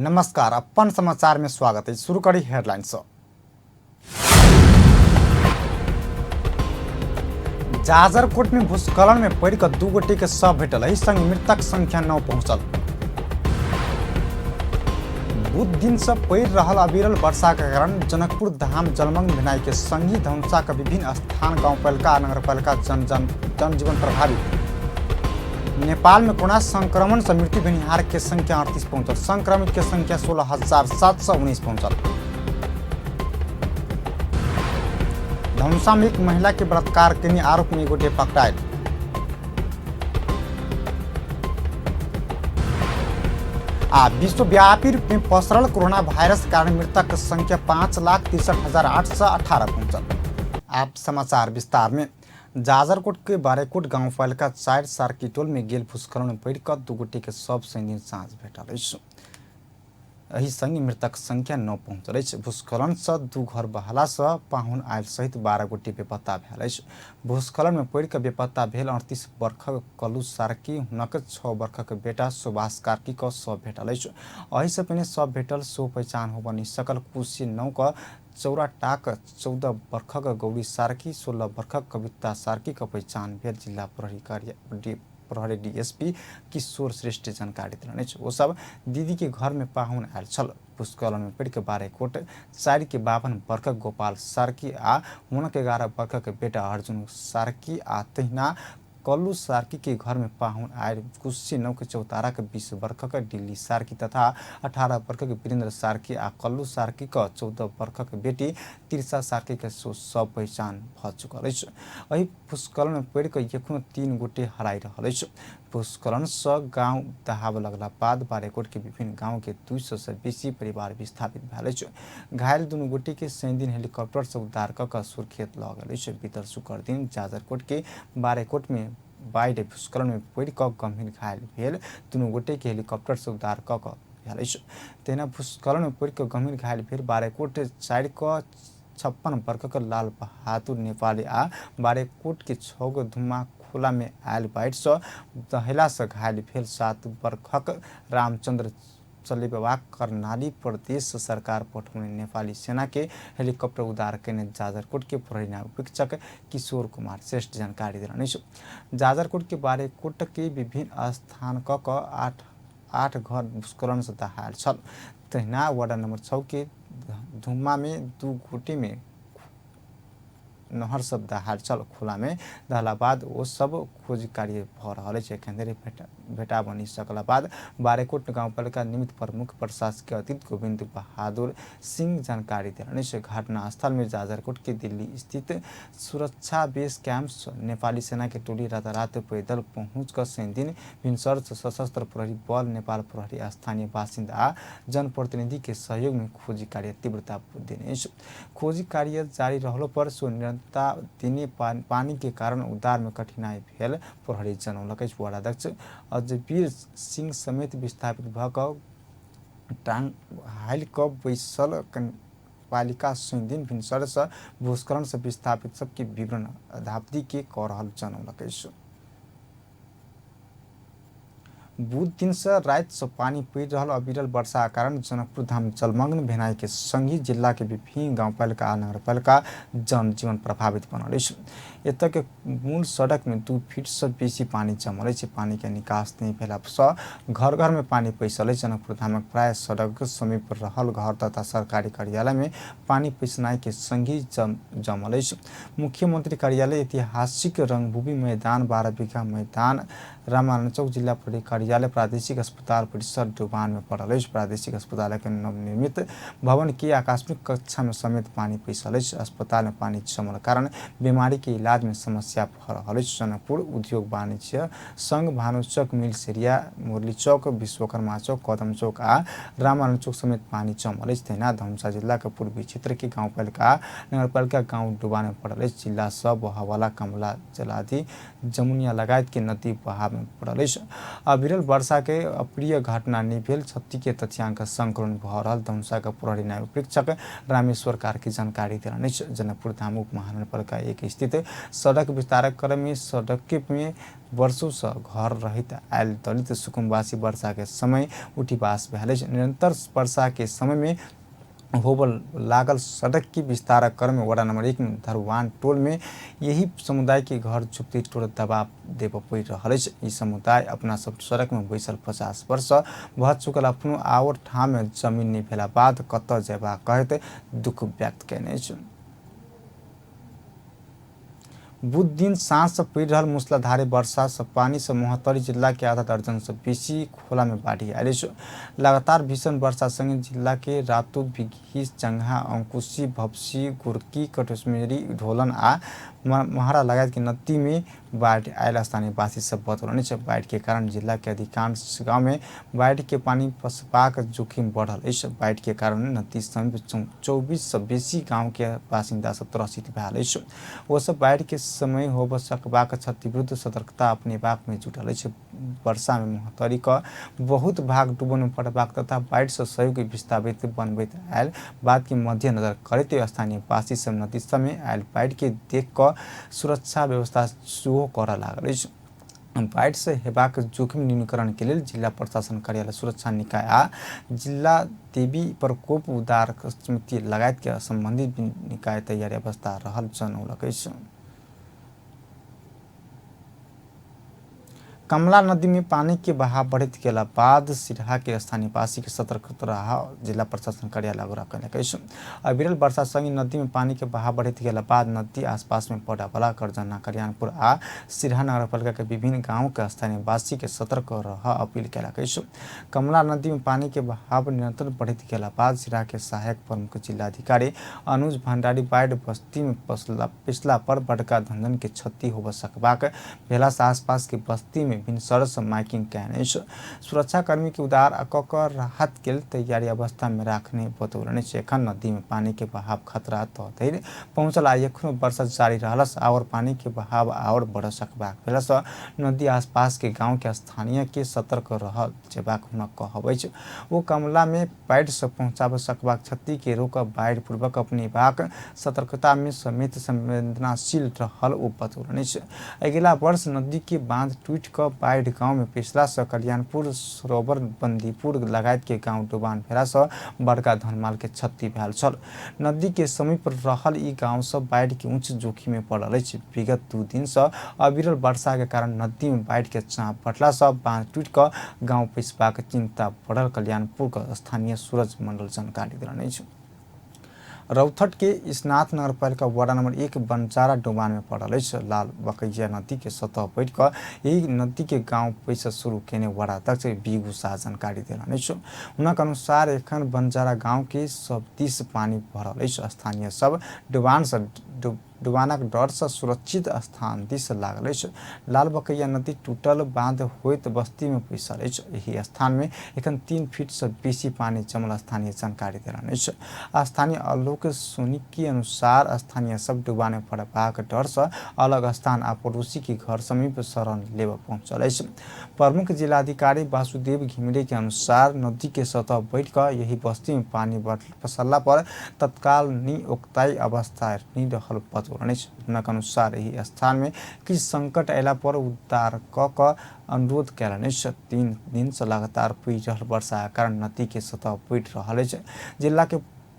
नमस्कार, अपन समाचार में स्वागत है। शुरू करी हेडलाइंस। जाजरकोट में भूस्खलन में पड़ कर 2 गोटे के शव भेटल है, संग मृतक संख्या 9 पहुंचल। बुध दिन से पड़ रहल अविरल वर्षा के कारण जनकपुर धाम जलमग्न भेनाई के संगी धनुषा के विभिन्न स्थान गाउँपालिका नगरपालिका जनजीवन प्रभावित। नेपाल में कोरोना संक्रमण से मृत्यु भेनिहार के संख्या 38 पहुंचल। संक्रमित के संख्या 16,719 पहुंचल। धनुषा में एक महिला के बलात्कार के आरोप में गोटे पकड़ायल। विश्वव्यापी रूप में पसरल कोरोना वायरस के कारण मृतक संख्या 5,63,818 पहुंचल। आप समाचार विस्तार में। जाजरकोट के बारेकोट गाउँपालिका 4 सार्कीटोल में गेल भूस्खलन में पड़ कर 2 गोटे के शव शनि दिन साँझ भेटल अछि। एहि संग मृतक संख्या 9 पहुंचल अछि। भूस्खलन से 2 घर बहला से पाहुन आयल सहित 12 गोटे बेपत्ता भेल अछि। भूस्खलन में पड़ कर बेपत्ता भेल 38 वर्षक कल्लू सार्की हुनक 6 वर्षक बेटा सुभाष कार्की का शव भेटल अछि। एहि से पहिने शव भेटल सो पहचान हो बनी सकल कुशी 9 का चौराटाक 14 वर्षक गौरी सार्की 16 वर्षक कविता सार्की का पहचान भेल। जिला प्रहरी डीएसपी किशोर श्रेष्ठ जानकारी देलनि। वो सब दीदी के घर में पाहुन आयल छल। भूस्खलन में पड़ के बारेकोट 4 के 52 वर्षक गोपाल सार्की आ हुनक 11 वर्षक बेटा अर्जुन सार्की आ तहिना कल्लू सार्की के घर में पाहुन आयल कुशी 9 के चौतारा के 20 वर्षक दिल्ली सार्की तथा 18 वर्षक वीरेंद्र सार्की आ कल्लू सार्की का 14 वर्षक बेटी तिरसा सार्की के सब पहचान भ चुकल अछि। एहि भूस्खलन में पड़ के एखनो 3 गोटे हराई रहल अछि। भूस्खलन से गांव दहाब लगला बाद बारेकोट के विभिन्न गांव के 200 से बेसी परिवार विस्थापित भेल अछि। घायल दुनू गोटे के शनि दिन हेलीकॉप्टर से उद्धार कऽ सूर्खेत लऽ गेल अछि। बीतल शुक्र दिन जाजरकोट के बारेकोट में बाढ़ि भूस्खलन में पड़ कऽ गंभीर घायल भेल दुनू गोटे के हेलीकॉप्टर से उद्धार कऽ भेल अछि। तहिना भूस्खलन में पड़ कऽ गंभीर घायल भेल बारेकोट 4 का 56 वर्षक लाल बहादुर नेपाली आ बारेकोट के 6 गो धुम्मा खोला में आयल बाढ़ि से दहला से घायल भेल 7 वर्षक रामचंद्र चलेबा कर्णाली प्रदेश सरकार पठौने नेपाली सेना के हेलीकॉप्टर उद्धार करने जाजरकोट के प्रहरी नायक किशोर कुमार श्रेष्ठ जानकारी देलनि। जाजरकोट के बारेकोट के विभिन्न स्थान क 8 घर भूस्खलन से दहायल छल। तहिना वार्ड नंबर 6 के धुम्मा में 2 गोटे में नहर सब दहाल छल। खोला में दहला बाद वो सब खोज कार्य भ रहल अछि। एखन धरि भेटा बनी सकला बाद बारेकोट गाउँपालिका निमित्त प्रमुख प्रशासकीय अतिथि गोविंद बहादुर सिंह जानकारी देलनि। घटना स्थल में जाजरकोट के दिल्ली स्थित सुरक्षा बेस कैंप नेपाली सेना के टोली रातारात पैदल पहुंच कर शनि दिन भिनसर सशस्त्र प्रहरी बल नेपाल प्रहरी स्थानीय बासिंदा आ जनप्रतिनिधि के सहयोग में खोजी कार्य तीव्रता देने। खोजी कार्य जारी रहलो पर दिने पानी के कारण उद्धार में कठिनाई भेल प्रहरी जनौलक। वार्डाध्यक्ष अजबीर सिंह समेत विस्थापित भ कऽ टांग हाइल कऽ बैसल पालिका शनि दिन भिनसर से भूस्खलन से विस्थापित सबके विवरण अदावधि के कऽ रहल जनौलक। बुध दिन से रात से पानी पड़ रहल अविरल वर्षा के कारण जनकपुर धाम जलमग्न भेनाई के संगी जिला के विभिन्न गाउँपालिका आ नगरपालिका जनजीवन प्रभावित बनल अछि। एतय के मूल सड़क में 2 फीट से बेसी पानी जमल अछि। पानी के निकास नहीं भेला से घर घर में पानी पैसल अछि। जनकपुर धामक प्राय सड़क समीप रहल घर तथा सरकारी कार्यालय में पानी पैसनाई के संगी जमल अछि। मुख्यमंत्री कार्यालय ऐतिहासिक रंगभूमि मैदान 12 बीघा मैदान रामानंद चौक जिला प्रहरी कार्यालय प्रादेशिक अस्पताल परिसर डुबान में पड़ल अछि। प्रादेशिक अस्पताल के नवनिर्मित भवन के आकस्मिक कक्षा में समेत पानी पैसल अछि। अस्पताल में पानी जमल कारण बीमारी के इलाज में समस्या भ रहल अछि। जनकपुर उद्योग वाणिज्य संघ भानु चौक मिल सेरिया मुरली चौक विश्वकर्मा चौक कदम चौक आ रामानंद चौक समेत पानी जमल अछि। तहिना धनुषा जिला के पूर्वी क्षेत्र के गाउँपालिका नगरपालिका गाँव डुबान में पड़ल अछि। जिला से बहवाला कमला जलाधि जमुनिया लगायत के नदी बहाव में पड़ल अछि। अविरल अविरल वर्षा के अप्रिय घटना नहीं भेल क्षति के तथ्यांक संकलन भ रहल धनुषा का प्रहरी न्याय परीक्षक रामेश्वर कार्की जानकारी दिलाने जनकपुर धाम उप महानगरपालिका एक स्थित सड़क विस्तारक क्रम में सड़क में वर्षों से घर रहित आयल दलित सुकुम्बासी वर्षा के समय उठीवास भेल। निरंतर वर्षा के समय में होबल लागल सड़क की विस्तारक क्रम में वार्ड नंबर 1 में धरवान टोल में यही समुदाय के घर झुपड़ी टोल दबाव देव पड़ रहा है। समुदाय अपना सब सड़क में बैसल 50 वर्ष भ चुकल अपनो आवर ठाम में जमीन नहीं भेला बाद कत जेबा कहते दुख व्यक्त कैने। बुध दिन साँझ से पड़ रहा मूसलाधारे वर्षा से पानी से मोहतरी जिला के आधा दर्जन से बेसी खोला में बाढ़ी आयल। लगातार भीषण वर्षा संगे जिला के रातू बिघी जंघा अंकुशी भपसी गुरकी कटुसमेरी ढोलन आ महारा लगायत की नदी में बाढ़ आयल स्थानीय वासी सब बतौलनि। बाढ़ के कारण जिला के अधिकांश गांव में बाढ़ के पानी पसबाक जोखिम बढ़ल। इस बाढ़ के कारण नदी समीप 24 से बेसी गांव के बासिंदा सब त्रसित भेल। वो सब बाढ़ के समय होब सकबाक क्षति विरुद्ध सतर्कता अपनेबाक में जुटल। वर्षा में मोहतरी का बहुत भाग डूबन में पड़बाक तथा बाढ़ से सहयोग विस्तापित बनबैत आयल बात के मद्देनजर करते स्थानीय वासी सब नदी समय आयल बाढ़ के देख कर सुरक्षा व्यवस्था सेहो कर लागल। बाढ़ से हेबाक जोखिम न्यूनीकरण के लिए जिला प्रशासन कार्यालय सुरक्षा निकाय आ जिला देवी प्रकोप उद्धार समिति लगायत के संबंधित निकाय तैयारी अवस्था रहल जनौलक। कमला नदी में पानी के बहाव बढ़त गेला बाद सिरहा के स्थानीय वासी के सतर्क रहा जिला प्रशासन कार्यालय आग्रह कयलक। अविरल वर्षा संगे नदी में पानी के बहाव बढ़त गेला बाद नदी आसपास में पड़े वाला करजना कल्याणपुर आ सिरहा नगरपालिका के विभिन्न गाँव के स्थानीय वासी के सतर्क रह अपील कयलक। कमला नदी में पानी के बहाव निरंतर बढ़त गेला बाद सिरहा के सहायक प्रमुख जिलाधिकारी अनुज भंडारी बाढ़ बस्ती में पिछला पर बड़का धंधन के क्षति हो सकबाक भेला से आसपास के बस्ती में सड़क माइकिंग कैने सुरक्षाकर्मी के उदार अकर राहत के तैयारी अवस्था में रखने बतौलनि। एखन नदी में पानी के बहाव खतरा तह धरि पहुंचल आ एखनो वर्षा जारी रहलस और पानी के बहाव और बढ़ सकबाक भेला से नदी आसपास के गांव के स्थानीय के सतर्क रह जेबाक हुनक कहबै। वो कमला में बाढ़ से पहुंचाब सकबाक क्षति के रोक बाढ़ पूर्वक अपनी बाक सतर्कता में समेत संवेदनशील रहल ओ बतौलनि। अगिला वर्ष नदी के बांध टूट कर बाढ़ गांव में पिछला से कल्याणपुर सरोवर बंदीपुर लगायत के गांव डुबान भेला से बड़का धनमाल के क्षति भेल छल। नदी के समीप रहल ई गांव सब बाढ़ के उच्च जोखिम में पड़ल अछि। विगत 2 दिन से अविरल वर्षा के कारण नदी में बाढ़ के चाप बढ़ला से बांध टूट कर गांव पिछबाक चिंता बढ़ल कल्याणपुर का स्थानीय सूरज मंडल जानकारी दिलनि। रौथट के स्नाथ नगरपालिका वार्ड नंबर 1 बंजारा डुबान में पड़ल लाल बकैया नदी के सतह बढ़ कर यही नदी के गांव पैसा शुरू केने वार्ड अध्यक्ष बीगू शाह जानकारी दिलनि। उनक अनुसार एखन बंजारा गांव के सब दिस पानी भरल। स्थानीय सब डुबानक डर से सुरक्षित स्थान दिस लागल। लाल बकैया नदी टूटल बांध होइत बस्ती में पैसल। यही स्थान में एखन 3 फीट से बेसी पानी जमल स्थानीय जानकारी दिलनि। स्थानीय आलोक सोनी के अनुसार स्थानीय सब डुबाने पड़बाक डर से अलग स्थान आ पड़ोसी के घर समीप शरण लेब पहुंचल। प्रमुख जिलाधिकारी वासुदेव घिमिरे के अनुसार नदी के सतह बढ़ कर यही बस्ती में पानी पसरला पर तत्काल नियोक्ताई अवस्था नहीं रहल बतौलनि। उनक अनुसार यही स्थान में किसी संकट अयला पर उद्धार क अनुरोध कयलनि। 3 दिन से लगातार पड़ रहल वर्षा के कारण नदी के सतह बढ़ रहल अछि। जिला के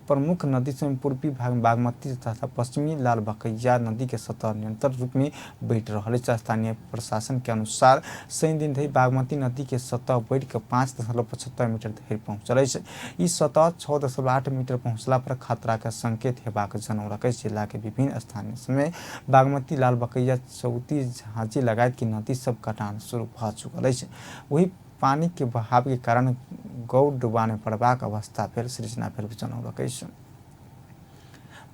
प्रमुख नदी से पूर्वी भाग में बागमती तथा पश्चिमी लाल बकैया नदी के सतह निरंतर रूप में बढ़ रहा है। स्थानीय प्रशासन के अनुसार शनि दिन धरि बागमती नदी के सतह बढ़ कर 5.75 मीटर धरि पहुंचल है। इस सतह 6.8 मीटर पहुंचला पर खतरा के संकेत हेबाक जनौलक। जिला के विभिन्न स्थानीय समय बागमती लाल बकैया चौती झांझी लगायत की नदी सब कटान शुरू भ चुकल है। वही पानी के बहाव के कारण गौ डुबाने पड़बाक अवस्था फिर सृजना फिर जनौलक।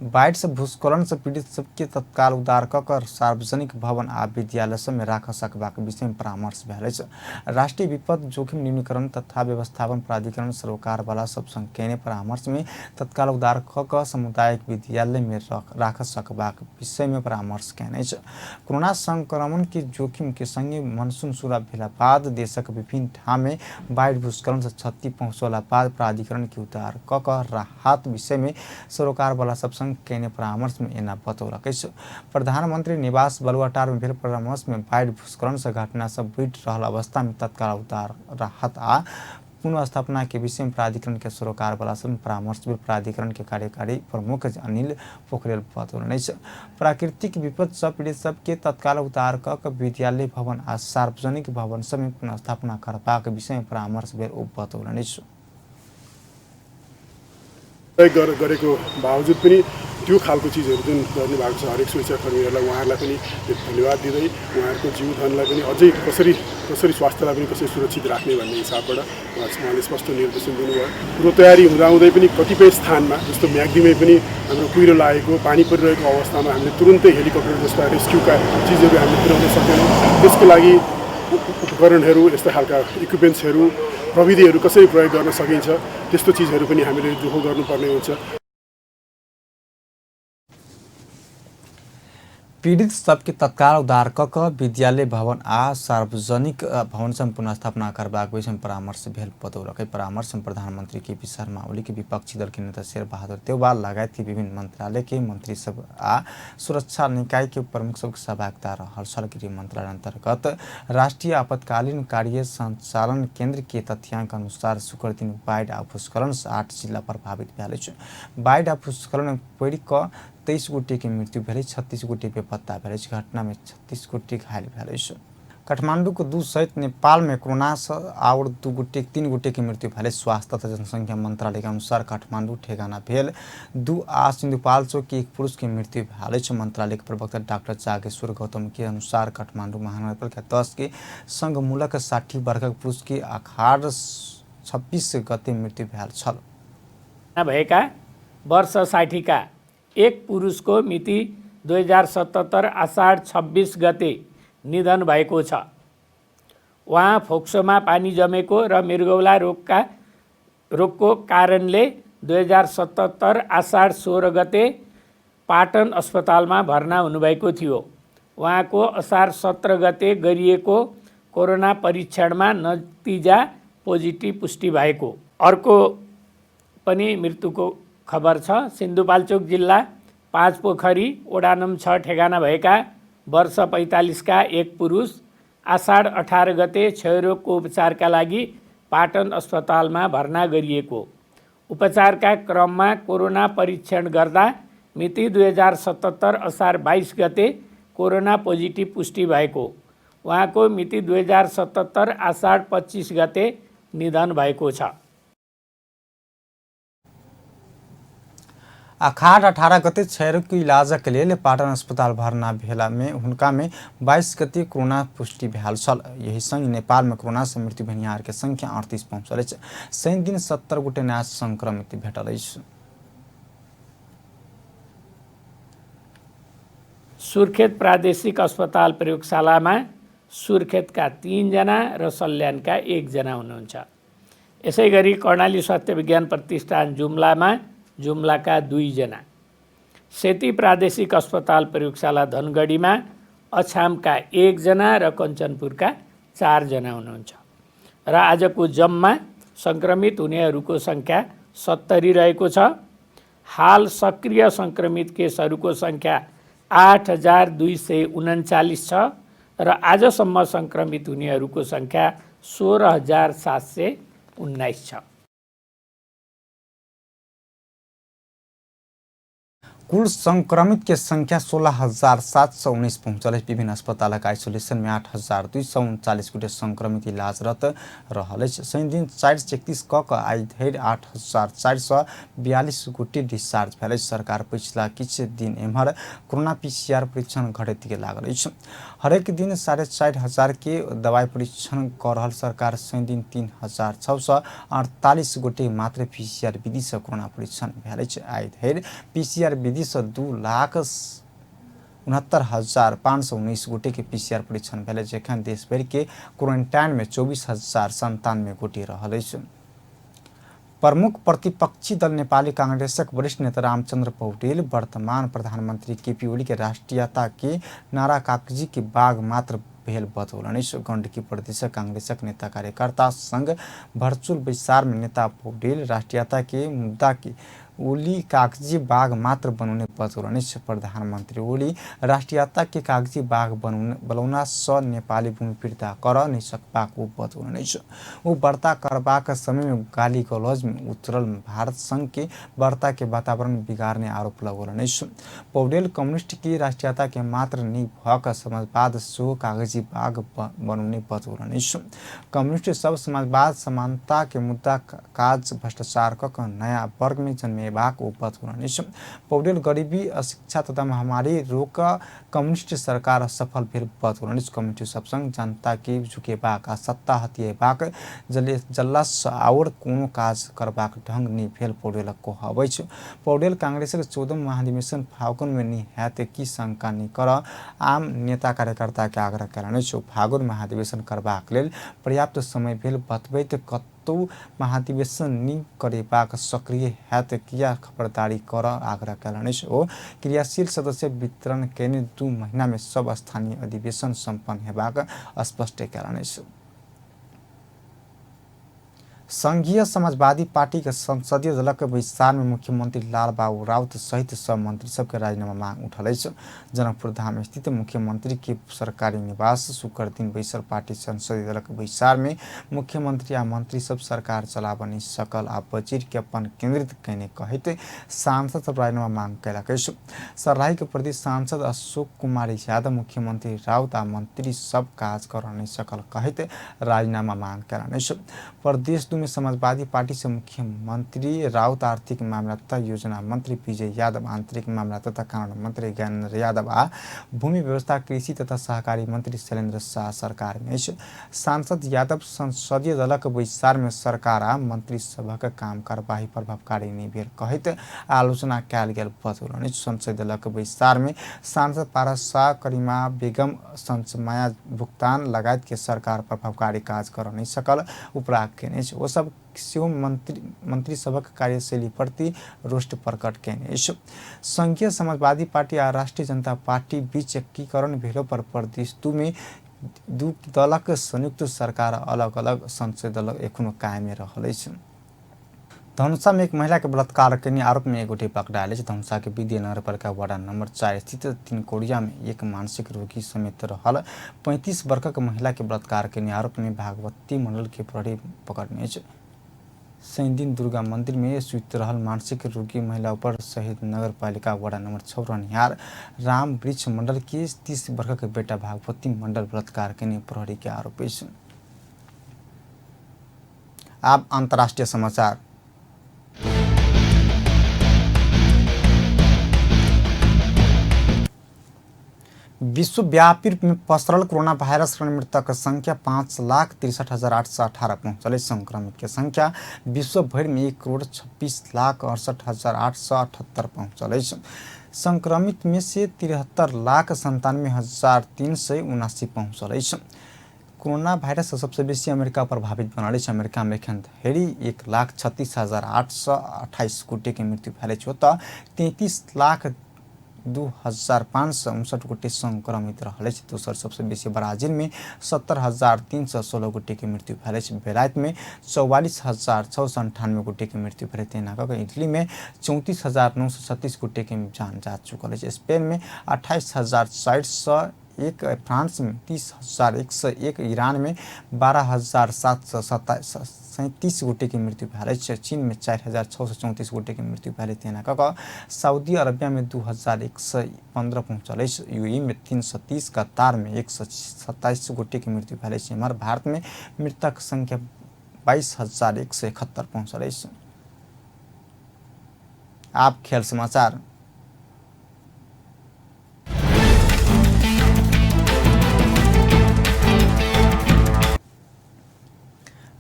बाढ़ से भूस्खलन से पीड़ित सबके तत्काल उद्धार कर सार्वजनिक भवन आ विद्यालय सब में राख सकबाक विषय में परामर्श भेल अछि। राष्ट्रीय विपद जोखिम न्यूनीकरण तथा व्यवस्थापन प्राधिकरण सरोकार वाला सब संग केने परामर्श में तत्काल उद्धार क सामुदायिक विद्यालय में राख सकबाक विषय में परामर्श केने अछि। कोरोना संक्रमण के जोखिम के संगे मानसून शुरू भेला बाद देशक विभिन्न ठाम में बाढ़ भूस्खलन से क्षति पहुंचला बाद प्राधिकरण के उद्धार क राहत विषय में सरोकार वाला सब संग केने परामर्श में एना बतौलक अछि। प्रधानमंत्री निवास बालुआटार में भेल परामर्श में बाढ़ भूस्खलन से घटना सब बढ़ि रहल अवस्था में तत्काल उद्धार राहत आ पुनर्स्थापना के विषय में प्राधिकरण के सरोकार वाला सब परामर्श में प्राधिकरण के कार्यकारी प्रमुख अनिल पोखरेल बतौलन अछि। प्राकृतिक विपद से पीड़ित सबके तत्काल उद्धार क विद्यालय भवन आ सार्वजनिक भवन सब में पुनर्स्थापना करबाक विषय में परामर्श भेल ओ बतौलन अछि। गरेको बावजुद पनि त्यो खालको चिजहरू जुन गर्ने भएको छ हरेक सुरक्षाकर्मीहरूलाई उहाँहरूलाई पनि धन्यवाद दिँदै उहाँहरूको जीवधनलाई पनि अझै कसरी स्वास्थ्यलाई पनि कसरी सुरक्षित राख्ने भन्ने हिसाबबाट उहाँले स्पष्ट निर्देशन दिनुभयो। पूर्व तयारी हुँदाहुँदै पनि कतिपय स्थानमा जस्तो म्याग्दीमै पनि हाम्रो कुहिरो लागेको पानी परिरहेको अवस्थामा हामीले तुरुन्तै हेलिकप्टर जस्ता रेस्क्युका चिजहरू हामीले पुर्याउन सकेनौँ। त्यसको लागि उपकरणहरू यस्ता खालका इक्विपमेन्ट्सहरू प्रविधिहरू कसरी प्रयोग गर्न सकिन्छ त्यस्तो चिजहरू पनि हामीले जोखो गर्नुपर्ने हुन्छ। पीड़ित सबके तत्काल उद्धार क विद्यालय भवन आ सार्वजनिक भवन सब पुनर्स्थापना करबाक विषय में परामर्श भेल बतौलक। परामर्श में प्रधानमंत्री केपी शर्मा ओली के विपक्षी दल के नेता शेर बहादुर देउवाल लगायत के विभिन्न मंत्रालय के मंत्री सब आ सुरक्षा निकाय के प्रमुख सबके सहभागिता रहल छल। गृह मंत्रालय अंतर्गत राष्ट्रीय आपातकालीन कार्य संचालन केंद्र के तथ्यांक अनुसार शुक्र दिन बाढ़ आ भूस्खलन से 8 जिला प्रभावित भेल अछि। बाढ़ आ भूस्खलन में पीड़ित 23 गोटे के मृत्यु भेल, 36 गोटे बेपत्ता भेल। घटना में 36 गोटे घायल भेल। काठमांडू को 2 सहित नेपाल में कोरोना से और 3 गोटे की मृत्यु भेल। स्वास्थ्य तथा जनसंख्या मंत्रालय के अनुसार काठमांडू ठेगाना भेल 2 आ सिंधुपाल्चोक की 1 पुरुष की मृत्यु भेल। मंत्रालय के प्रवक्ता डॉक्टर जागेश्वर गौतम के अनुसार काठमांडू महानगरपालिका 10 के संघमूलक 60 वर्गक पुरुष की 26 गते मृत्यु भेल छल। भएका वर्ष 60 का एक पुरुष को मिति 2077 आषाढ 26 गते निधन भएको छ। उहाँ फोक्सोमा पानी जमेको र मृगौला रोगको कारणले 2077 आषाढ 16 गते पाटन अस्पतालमा भर्ना हुनुभएको थियो। उहाँको असार 17 गते गरिएको कोरोना परीक्षणमा नतिजा पोजिटिभ पुष्टि भएको। अर्को पनि मृत्युको खबर छ। सिन्धुपाल्चोक जिल्ला 5 पोखरी वडा नम्बर 6 ठेगाना भएका वर्ष 45 का एक पुरुष आषाढ 18 गते क्षयरोगको उपचारका लागि पाटन अस्पतालमा भर्ना गरिएको। उपचारका क्रममा कोरोना परीक्षण गर्दा मिति 2077 असार 22 गते कोरोना पोजिटिभ पुष्टि भएको। उहाँको मिति 2077 आषाढ 25 गते निधन भएको छ। आषाढ़ 18 गते क्षयरोग के इलाजक लेल पाटन अस्पताल भर्ना भेला में हुनका में 22 गते कोरोना पुष्टि भेल छल। यही संग नेपाल में कोरोना से मृत्यु भेनिहार के संख्या 38 पहुंचल अछि। शनि दिन 70 गोटे नया संक्रमित भेटल अछि। सुर्खेत प्रादेशिक अस्पताल प्रयोगशालामा सुर्खेतका 3 जना र सल्यानका 1 जना हुनुहुन्छ। यसैगरी कर्णाली स्वास्थ्य विज्ञान प्रतिष्ठान जुम्लाका 2 जना, सेती प्रादेशिक अस्पताल प्रयोगशाला धनगढीमा अछामका 1 जना र कञ्चनपुरका 4 जना हुनुहुन्छ। र आजको जम्मा संक्रमित हुनेहरूको संख्या 70 रहेको छ। हाल सक्रिय संक्रमित केसहरूको संख्या 8239 छ र आजसम्म संक्रमित हुनेहरूको संख्या 16719 छ। कुल संक्रमित के संख्या 16,719 पहुंचल। विभिन्न अस्पताल का आइसोलेशन में 8,239 गोटे संक्रमित इलाजरत रहल। शनि दिन 431 क आई धरि 8,442 गोटे डिस्चार्ज भेल। सरकार पिछला किछ दिन एम्हर कोरोना PCR परीक्षण घटैत लागल। हरेक दिन 4,500 के दवाई परीक्षण कर रहल सरकार शनि दिन 3,648 गोटे मात्र PCR विधि से कोरोना परीक्षण भेल। आई धरि PCR विधि विधि से 2,69,519 गोटे के PCR परीक्षण भेल, जखन देश भर के क्वारंटाइन में 24,097 गोटे रहल अछि। प्रमुख प्रतिपक्षी दल नेपाली कांग्रेसक वरिष्ठ नेता रामचंद्र पौडेल वर्तमान प्रधानमंत्री केपी ओली के राष्ट्रीयता के नारा कागजी के बाग मात्र भेल बतौलनि। गण्डकी प्रदेशक कांग्रेसक नेता कार्यकर्ता संघ भर्चुअल बैसार में नेता पौडेल राष्ट्रीयता के मुद्दा के ओली कागजी बाग मात्र बनाउने बतौलनि। प्रधानमंत्री ओली राष्ट्रीयता के कागजी बाग बनौना स नेपाली भूमि फिर्ता कर नै सकबाको बतौलनि। ओ वार्ता करबाक समय में गाली गलौज में उतरल भारत संघ के वार्ता के वातावरण बिगार्ने आरोप लगौलनि। पौडेल कम्युनिस्ट की राष्ट्रीयता के मात्र नै भक समाजवाद सो कागजी बाग बनाउने बतौलनि। कम्युनिस्ट सब समाजवाद समानता के मुद्दा काज भ्रष्टाचार क नया वर्ग में जन्मे बतौलनि। पौडेल गरीबी अशिक्षा तथा महामारी रोक कम्युनिस्ट सरकार सफल भेल बतौलनि। कम्युनिस्ट सबसंग जनता के झुकेबाक सत्ता हथिएबाक जल्लास और कोनो काज करबाक ढंग नहीं भेल पौडेल कहबै छ। पौडेल कांग्रेसक 14 महाधिवेशन फागुन में नहीं हैत की शंका नहीं कर आम नेता कार्यकर्ता के आग्रह कयलनि। फागुन महाधिवेशन करबाक लेल पर्याप्त समय भेल बतबैत तो महाधिवेशन नहीं करेबाक सक्रिय हैत किया खबरदारी कर आग्रह कयलनि। ओ क्रियाशील सदस्य वितरण केने 2 महीना में सब स्थानीय अधिवेशन संपन्न हेबाक स्पष्ट कयलनि। संघीय समाजवादी पार्टी के संसदीय दलक बैसार में मुख्यमंत्री लालबाबू राउत सहित सब मंत्री सबके राजीनामा मांग उठल। जनकपुर धाम स्थित मुख्यमंत्री के सरकारी निवास शुक्र दिन बैसल पार्टी संसदीय दलक बैसार में मुख्यमंत्री आ मंत्री सब सरकार चलाब नहीं सकल आ बजट के अपन केंद्रित कहने कहते सांसद सब राजीनामा मांग कयलक। सर्लाही के प्रदेश सांसद अशोक कुमार यादव मुख्यमंत्री राउत आ मंत्री सब काज कर नहीं सकल कहते राजीनामा मांग कयलनि। प्रदेश में समाजवादी पार्टी से मुख्यमंत्री राउत, आर्थिक मामला तथा योजना मंत्री विजय यादव, आंतरिक मामला तथा कानून मंत्री ज्ञानेन्द्र यादव आ भूमि व्यवस्था कृषि तथा सहकारी मंत्री शैलेन्द्र शाह सरकार में। सांसद यादव संसदीय दलक बैसार में सरकार आ मंत्री सभक काम कार्यवाही प्रभावकारी नहीं भेल कहते आलोचना कयल गेल बतौलनि। संसदीय दलक बैसार में सांसद पारस शाह, करीमा बेगम, संचमाया भुगतान लगायत के सरकार प्रभावकारी काज कर नहीं सकल उपराग केने। वो सब मंत्री सभक कार्यशैली प्रति रोष प्रकट केने। संघीय समाजवादी पार्टी आ राष्ट्रीय जनता पार्टी बीच एकीकरण भेलो पर प्रदेश 2 में 2 दलक संयुक्त सरकार अलग अलग संसदीय दल एखनो कायम रहल अछि। धनुषा में एक महिला के बलात्कार करने आरोप में एक गोटे पकड़ायल। धनुषा के विद्या नगरपालिका वार्ड नंबर 4 स्थित 3 कोड़िया में एक मानसिक रोगी समेत रहल 35 वर्षक महिला के बलात्कार करने आरोप में भागवती मंडल के प्रहरी पकड़ने। सैंदिन दुर्गा मंदिर में सुत रहल मानसिक रोगी महिला पर शहीद नगरपालिका वार्ड नंबर 6 रहनिहार राम वृक्ष मंडल के 30 वर्षक बेटा भागवती मंडल बलात्कार करने प्रहरी के आरोप। अब अंतर्राष्ट्रीय समाचार। विश्वव्यापी रूप में पसरल कोरोना वायरस मृतक संख्या 5,63,818 पहुंचल। संक्रमित के संख्या विश्व भर में 1,26,68,878 पहुंचल। संक्रमित में से 73,97,379 पहुंचल। कोरोना वायरस सबसे बेसी अमेरिका प्रभावित बनल। अमेरिका में एखन धरि 1,36,828 गोटे के मृत्यु भेल तो 33,02,559 गोटे संक्रमित रहल। दोसर सबसे बेसी ब्राजील में 70,316 गोटे के मृत्यु भेल। बेलायत में 44,698 गोटे के मृत्यु भेल। तेना इटली में 34,936 गोटे के जान जा चुकल है। स्पेन में 28,401, फ्रांस में 30,101, ईरान में 12,737 गोटे की मृत्यु भेल। चीन में 4,634 गोटे की मृत्यु भेल। तेना सऊदी अरबिया में 2,115 पहुँचल। यूएई में 330, कतार में 127 गोटे की मृत्यु भेल। एम्हर भारत में मृतक संख्या 22,171 पहुँचल। आप खेल समाचार।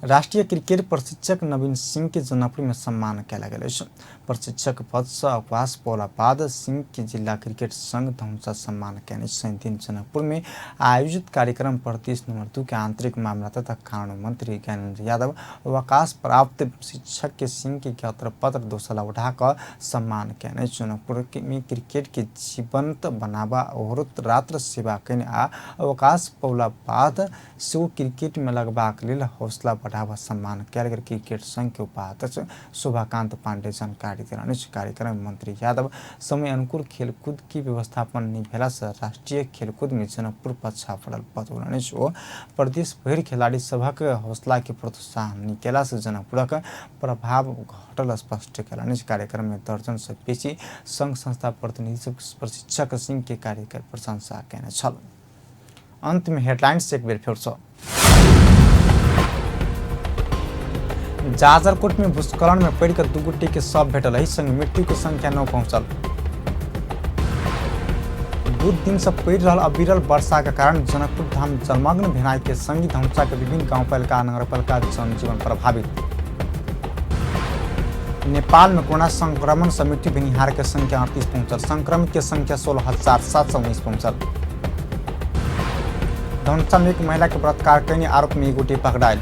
राष्ट्रीय क्रिकेट प्रशिक्षक नवीन सिंह के जनकपुर में सम्मान किया गया। प्रशिक्षक पद से अवकाश पौला बाद सिंह के जिला क्रिकेट संघ धौंसा सम्मान किया। दिन जनकपुर में आयोजित कार्यक्रम प्रदेश नंबर 2 के आंतरिक मामला तथा कानून मंत्री ज्ञानेन्द्र यादव अवकाश प्राप्त शिक्षक के सिंह के ज्ञापन पत्र दोसला उठाकर सम्मान किया। जनकपुर में क्रिकेट के जीवंत बनावा और रात्र सेवा करने अवकाश पौला बाद से क्रिकेट में लगबाक लेल हौसला बढ़ावा सम्मान किया गया। क्रिकेट संघ के उपाध्यक्ष शोभाकांत पांडे जानकारी देने कार्यक्रम में मंत्री यादव समय अनुकूल खेलकूद की व्यवस्थापन नहीं भेला से राष्ट्रीय खेलकूद में जनकपुर पछा पड़ल बतौलनि। प्रदेश भर खिलाड़ी सभक हौसला के प्रोत्साहन नहीं केला से जनकपुरक प्रभाव घटल स्पष्ट कयलनि। कार्यक्रम में दर्जन से बेसी संघ संस्था प्रतिनिधि प्रशिक्षक सिंह के कार्य कर प्रशंसा कयने छल। अंत में हेडलाइंस एक बेर फिर से। जाजरकोट में भूस्खलन में पड़ कर 2 गोटे के शव भेटल। एहि संग मृत्यु के संख्या 9 पहुंचल। 2 दिन से पड़ रहा अविरल वर्षा के कारण जनकपुर धाम जलमग्न भेनाई के संगी धौंसा के विभिन्न गांवपालिका नगरपालिका जनजीवन प्रभावित। नेपाल में कोरोना संक्रमण से मृत्यु भेनिहार के संख्या 38 पहुंचल। संक्रमित के संख्या 16,719 पहुंचल। धौंसा में एक महिला के बलात्कार करने आरोप में 1 गोटे पकड़ायल।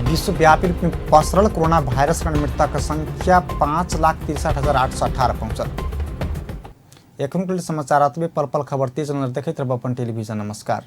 विश्वव्यापी रूप में पसरल कोरोना वायरस के मृतक संख्या 5,63,818 पहुंचल। एखन के समाचार पल पल खबर तेज नजर देखते रहब अपन टेलीविजन। नमस्कार।